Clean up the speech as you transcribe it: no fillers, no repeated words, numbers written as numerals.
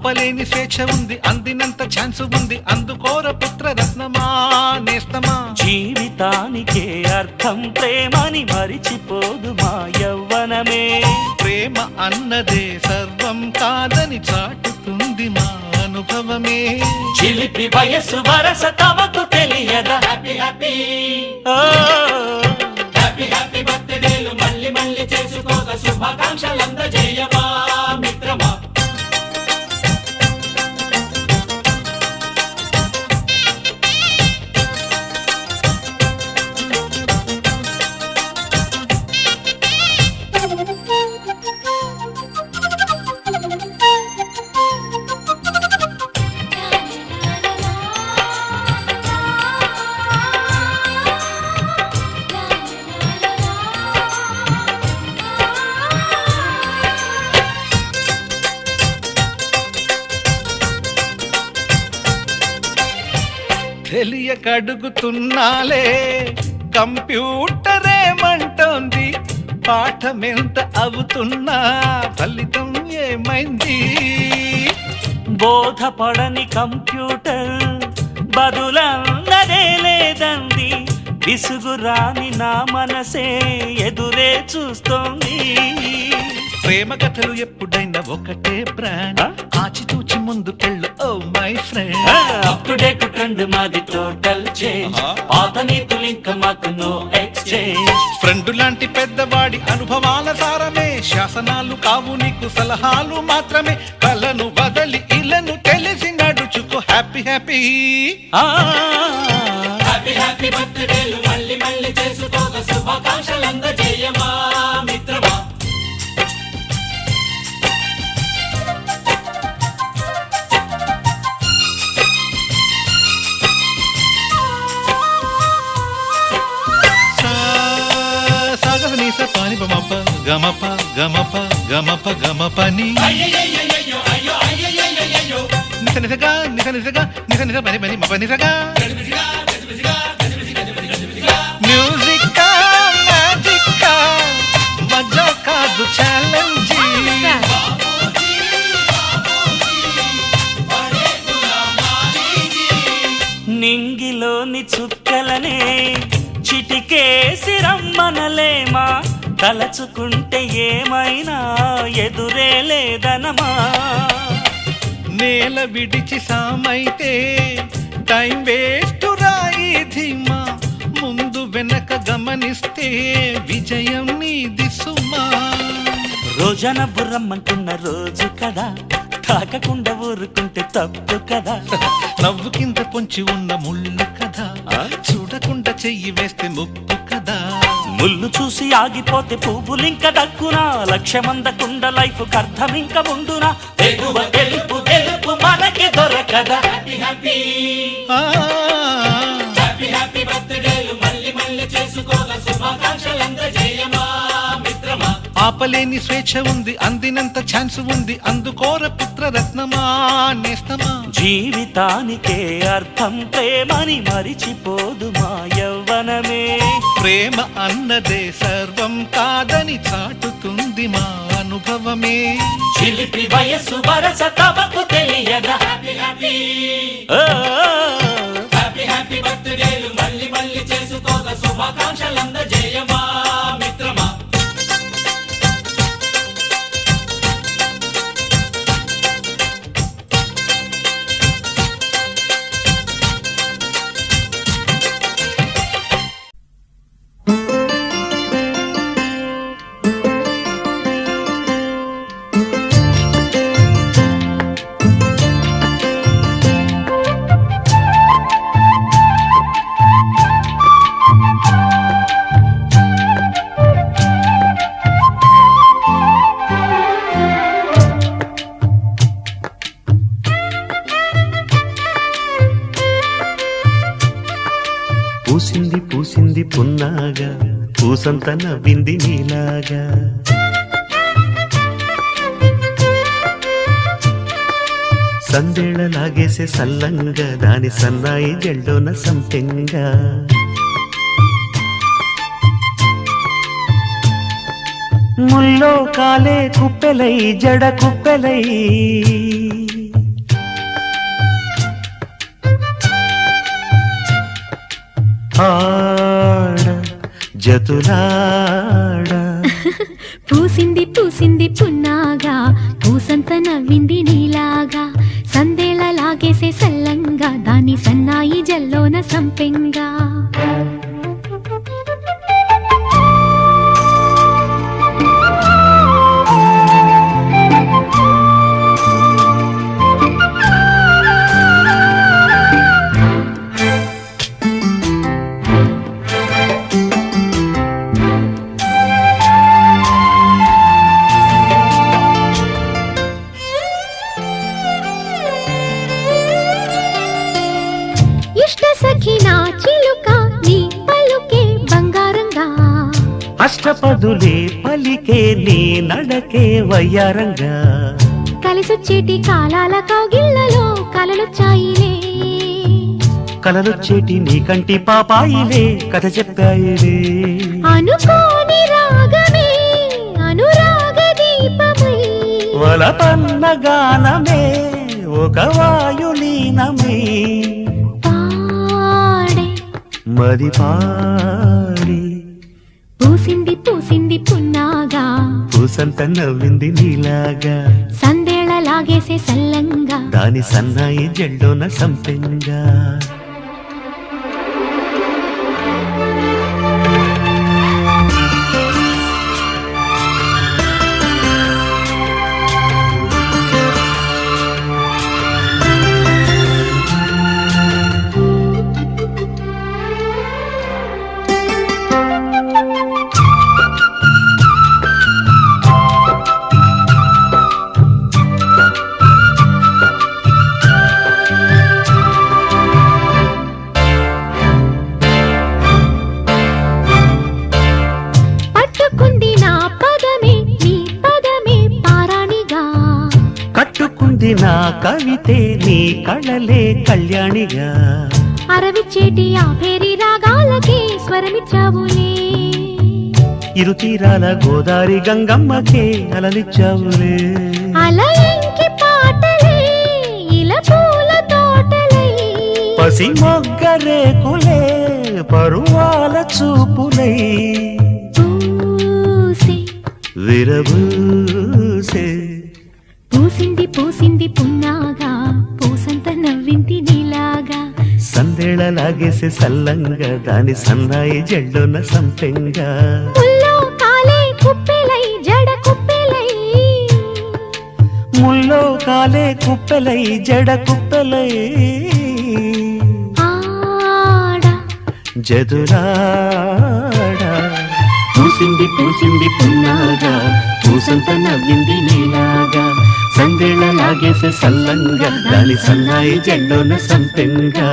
ఆపలేని స్వేచ్ఛ ఉంది, అందినంత ఛాన్స్ ఉంది, అందుకోర పుత్ర రత్నమా నేస్తమా. జీవితానికే అర్థం ప్రేమని మరిచిపోదు మా యవ్వనమే. ప్రేమ అన్నదే సర్వం కాదని చాటుతుంది మా అనుభవమే. చిలిపి వయసు వరస తమకు తెలియదా. హ్యాపీ హ్యాపీ హ్యాపీ హ్యాపీ బర్త్డేలు మళ్ళీ మళ్ళీ చేసుకోగా శుభాకాంక్షలందజేయమా మిత్రమా. తెలియకడుగుతున్నాలే కంప్యూటరేమంటోంది, పాఠమెంత అవుతున్నా ఫలితం ఏమైంది. బోధపడని కంప్యూటర్ బదులన్నదే లేదంది, విసుగురాని నా మనసే ఎదురే చూస్తోంది. ప్రేమ కథలు ఎప్పుడైనా ఒకటే బ్రాండ్, ఆచితూచి ముందుకెళ్ళు oh my friend. Up to date trend మాది టోటల్ చేంజ్, పాత నీతులు ఇంకా మాకు నో ఎక్స్చేంజ్. ఫ్రెండ్ లాంటి పెద్దవాడి అనుభవాల సారమే, శాసనాలు కావు నీకు సలహాలు మాత్రమే. కలను వదలి ఇలను తెలిసి నడుచుకో హ్యాపీ హ్యాపీ హ్యాపీ హ్యాపీ బర్త్డేలు మళ్ళీ మళ్ళీ చేసుకోగా శుభాకాంక్షలందజేయమా మిత్రమా. పాని బమప గమప గమప గమప గమపని నిస నిసగా నిస నిసగా నిస నిస పని పని మప నిసగా. మ్యూజిక్ మ్యాజిక్ మజా కాదు ఛాలెంజ్. నింగిలోని చుక్కలనే చిటికేసి రమ్మనలేమా, తలచుకుంటే ఏమైనా ఎదురే లేదనమా. నేల విడిచి సామైతే టైం వేస్ట్ రాయి ధీమా, ముందు వెనక గమనిస్తే విజయం నీది సుమా. రోజన బుర్రమ్మంటున్న రోజు కదా, తాకకుండా ఊరుకుంటే తప్పు కదా. నవ్వు కింద పొంచి ఉన్న ముళ్ళు కదా, చూడకుండా చెయ్యి వేస్తే ముప్పు కదా. ముళ్ళు చూసి ఆగిపోతే పువ్వులింక దక్కునా, లక్ష్యమందకుండ లైఫ్ అర్థం ఇంక ఉండునా. ఎగువ గెలుపు గెలుపు మనకి దొరకదా. హ్యాపీ హ్యాపీ హ్యాపీ హ్యాపీ బర్త్డేలు మళ్ళీ మళ్ళీ చేసుకోగా శుభాకాంక్షలందజేయమా మిత్రమా. ఆపలేని స్వేచ్ఛ ఉంది, అందినంత ఛాన్స్ ఉంది, అందుకోర పుత్ర రత్నమా నేస్తమా. జీవితానికే అర్థం ప్రేమని మరిచిపోదు మా యవ్వనమే. ప్రేమ అన్నదే సర్వం కాదని చాటుతుంది మా అనుభవమే. చిలిపి వయసు వరస తమకు తెలియదా. హ్యాపీ హ్యాపీ హ్యాపీ హ్యాపీ బర్త్డేలు మళ్ళీ మళ్ళీ చేసుకోగా శుభాకాంక్షలందజేయమా మిత్రమా. పూసింది పూసింది పున్నాగా, పూసంత నవ్వింది నీలాగా. సందేళ లాగేసే సల్లంగా, దాని సన్నాయి జెల్డోన సంపెంగా. ముల్లో కాలే కుప్పెలై జడ కుప్పెలై, ఆడ జతులాడ పూసింది పూసింది పున్నాగా పూసంత నవ్వింది నీలాగా సందేళ లాగేసే సల్లంగా దాని సన్నాయి జల్లోన సంపెంగా ఇష్ట సఖినా చిలుక నీ పలుకే బంగారంగా అష్టపదులే పలికే నీ నడకే వయ్యారంగా కలిసొచ్చేటి కాలాల కౌగిళ్లలో కలలొచ్చాయిలే కలలొచ్చేటి నీ కంటి పాపాయిలే కథ చెప్పాయిలే అనుకోని రాగమే అనురాగ దీపమై వలపన్న గానమే ఒక వాయులీనమే పాడే మది పాడి పూసింది పూసింది పున్నాగా పూసంత నవ్వింది నీలాగా సందేళ లాగేసే సల్లంగా దాని సన్నాయి జెండోన సంపెంగా పట్టుకుంది నా పదమే నీ పదమే పారాణిగా కట్టుకుంది నా కవితే నీ కళలే కళ్యాణిగా అరవిచ్చేటి ఆ పేరి రాగాలకే స్వరమిచ్చావులే ఇరు తీరాల గోదారి గంగమ్మకే అలలిచ్చావులే అలయంకి పాటలే ఇలా పూల తోటలై పసి మొగ్గరేకులే పరువాల చూపులై పూసి విరబూసే పూసింది పూసింది పున్నాగా పూసంత నవ్వింది నీలాగా సందేళ లాగేసే సల్లంగా దాని సన్నాయి జెండోన సంపెంగా ముల్లో కాలే కుప్పెలై జడ కుప్పెలై ముల్లో కాలే కుప్పెలై జడ కుప్పెలై ఆడ జదురాడ పూసింది పూసింది పున్నాగా పూసంత నవ్వింది నీలాగా సందేళ లాగేసే సల్లంగా దాని సన్నాయి జెండోన సంపెంగా